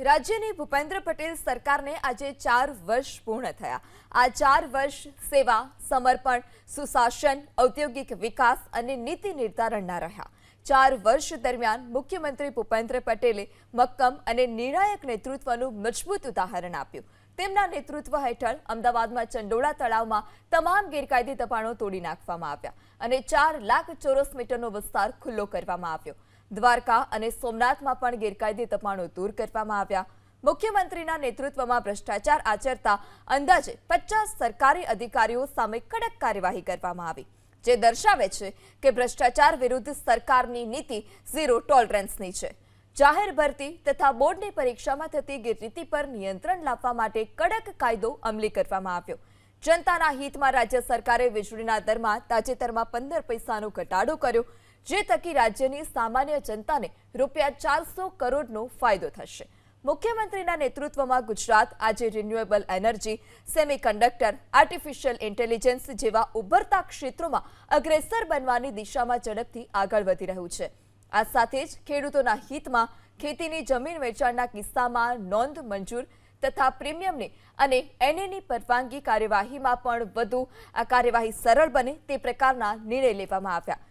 રાજ્યની ભૂપેન્દ્ર પટેલ સરકારને આજે 4 વર્ષ પૂર્ણ થયા। આ 4 વર્ષ સેવા, સમર્પણ, સુશાસન, ઔદ્યોગિક વિકાસ અને નીતિ નિર્ધારણના રહ્યા। 4 વર્ષ દરમિયાન મુખ્યમંત્રી ભૂપેન્દ્ર પટેલે મક્કમ અને નિર્ણાયક નેતૃત્વનું મજબૂત ઉદાહરણ આપ્યું। તેમના નેતૃત્વ હેઠળ અમદાવાદમાં ચંડોળા તળાવમાં તમામ ગેરકાયદે દબાણો તોડી નાખવામાં આવ્યા અને 4 લાખ ચોરસ મીટરનો વિસ્તાર ખુલ્લો કરવામાં આવ્યો। દ્વારકા અને સોમનાથમાં પણ ગેરકાયદે દબાણો દૂર કરવામાં આવ્યા। મુખ્યમંત્રીના નેતૃત્વમાં ભ્રષ્ટાચાર આચરતા અંદાજે 50 સરકારી અધિકારીઓ સામે કડક કાર્યવાહી કરવામાં આવી, જે દર્શાવે છે કે ભ્રષ્ટાચાર વિરુદ્ધ સરકારની નીતિ ઝીરો ટોલરન્સની છે। જાહેર ભરતી તથા બોર્ડની પરીક્ષામાં થતી ગેરરીતિ પર નિયંત્રણ લાવવા માટે કડક કાયદો અમલી કરવામાં આવ્યો। જનતાના હિતમાં રાજ્ય સરકારે વીજળીના દરમાં તાજેતરમાં 15 પૈસાનો ઘટાડો કર્યો, જે થકી રાજ્યની સામાન્ય જનતાને ₹400 કરોડનો ફાયદો થશે। મુખ્યમંત્રીના નેતૃત્વમાં ગુજરાત આજે renewable energy, semiconductor, artificial intelligence જેવા ઉભરતા ક્ષેત્રોમાં અગ્રેસર બનવાની દિશામાં ઝડપથી આગળ વધી રહ્યું છે। આ સાથે જ ખેડૂતોના હિતમાં ખેતીની જમીન વેચાણના કિસ્સામાં નોંધ મંજૂર તથા પ્રીમિયમની અને એનએની પરવાનગી કાર્યવાહીમાં પણ વધુ આ કાર્યવાહી સરળ બને તે પ્રકારના નિર્ણય લેવામાં આવ્યા।